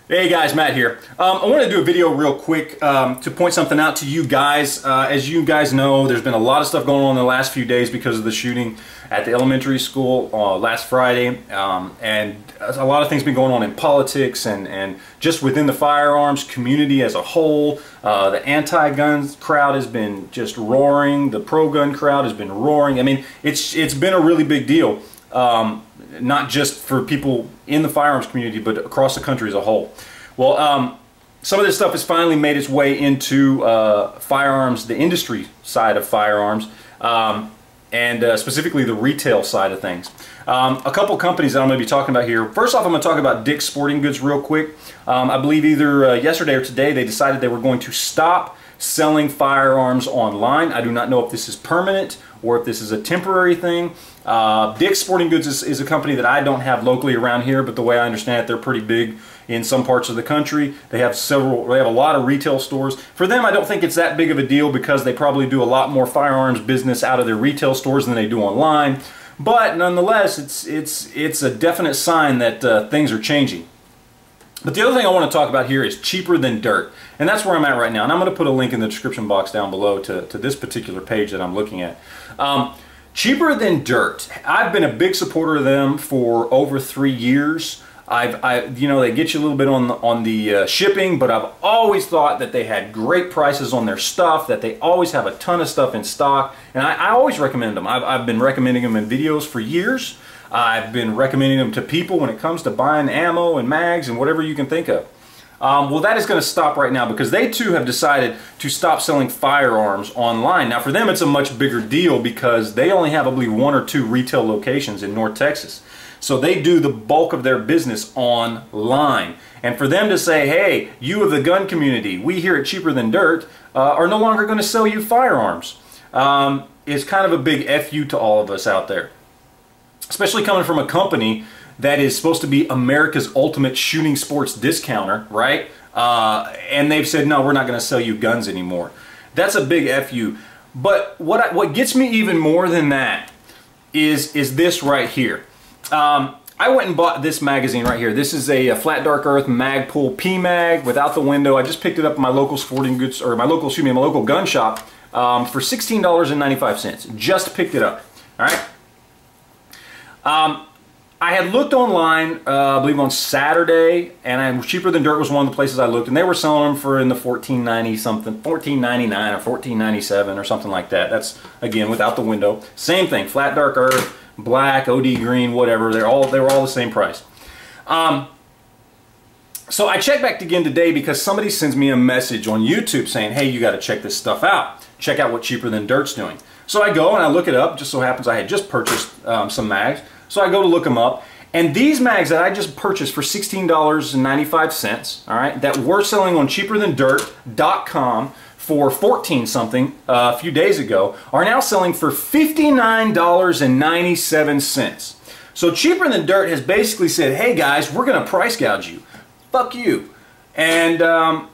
Hey guys, Matt here. I want to do a video real quick to point something out to you guys. As you guys know, there's been a lot of stuff going on in the last few days because of the shooting at the elementary school last Friday, and a lot of things been going on in politics and just within the firearms community as a whole. The anti-gun crowd has been just roaring. The pro-gun crowd has been roaring. I mean, it's been a really big deal. Not just for people in the firearms community, but across the country as a whole. Well, some of this stuff has finally made its way into firearms, the industry side of firearms, and specifically the retail side of things. A couple companies that I'm going to be talking about here. First off, I'm going to talk about Dick's Sporting Goods real quick. I believe either yesterday or today they decided they were going to stop selling firearms online. I do not know if this is permanent or if this is a temporary thing. Dick's Sporting Goods is a company that I don't have locally around here, but the way I understand it, they're pretty big in some parts of the country. They have a lot of retail stores. For them, I don't think it's that big of a deal because they probably do a lot more firearms business out of their retail stores than they do online. But nonetheless, it's a definite sign that things are changing. But the other thing I want to talk about here is cheaper than dirt. And that's where I'm at right now. And I'm going to put a link in the description box down below to this particular page that I'm looking at. Cheaper than dirt. I've been a big supporter of them for over 3 years. You know, they get you a little bit on the shipping, but I've always thought that they had great prices on their stuff, that they always have a ton of stuff in stock, and I always recommend them. I've been recommending them in videos for years. I've been recommending them to people when it comes to buying ammo and mags and whatever you can think of. Well, that is going to stop right now because they too have decided to stop selling firearms online. Now for them it's a much bigger deal because they only have, I believe, 1 or 2 retail locations in North Texas. So they do the bulk of their business online. And for them to say, hey, you of the gun community, we here at Cheaper Than Dirt are no longer going to sell you firearms, is kind of a big FU to all of us out there. Especially coming from a company that is supposed to be America's ultimate shooting sports discounter, right? And they've said, no, we're not going to sell you guns anymore. That's a big FU. But what gets me even more than that is this right here. I went and bought this magazine right here. This is a Flat Dark Earth Magpul P-Mag without the window. I just picked it up at my local sporting goods, or my local gun shop for $16.95. Just picked it up, all right? I had looked online, I believe on Saturday, and Cheaper Than Dirt was one of the places I looked, and they were selling them for in the $14.90 something, $14.99 or $14.97 or something like that. That's, again, without the window. Same thing, Flat Dark Earth, black, OD green, whatever. They were all the same price. So I checked back again today because somebody sends me a message on YouTube saying, hey, you got to check this stuff out. Check out what Cheaper Than Dirt's doing. So I go and I look it up. Just so happens I had just purchased some mags. So I go to look them up. And these mags that I just purchased for $16.95, all right, that we're selling on cheaperthandirt.com for 14 something a few days ago, are now selling for $59.97. So Cheaper Than Dirt has basically said, hey guys, we're going to price gouge you. Fuck you. And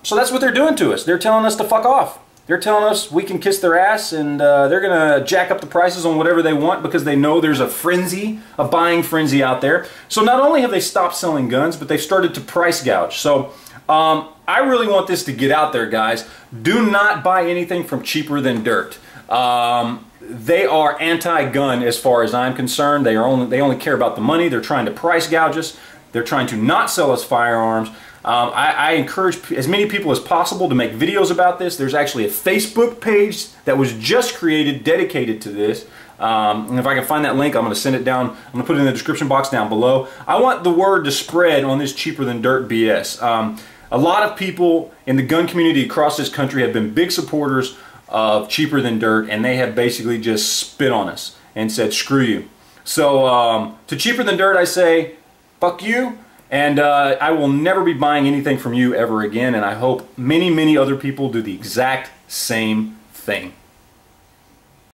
so that's what they're doing to us. They're telling us to fuck off. They're telling us we can kiss their ass, and they're going to jack up the prices on whatever they want because they know there's a frenzy, a buying frenzy out there. So not only have they stopped selling guns, but they've started to price gouge. So I really want this to get out there, guys. Do not buy anything from Cheaper Than Dirt. They are anti-gun as far as I'm concerned. They only care about the money. They're trying to price gouge us. They're trying to not sell us firearms. I encourage as many people as possible to make videos about this. There's actually a Facebook page that was just created dedicated to this. And if I can find that link, I'm going to send it down. I'm going to put it in the description box down below. I want the word to spread on this Cheaper Than Dirt BS. A lot of people in the gun community across this country have been big supporters of Cheaper Than Dirt, and they have basically just spit on us and said, screw you. So to Cheaper Than Dirt, I say, fuck you. And I will never be buying anything from you ever again, and I hope many, many other people do the exact same thing.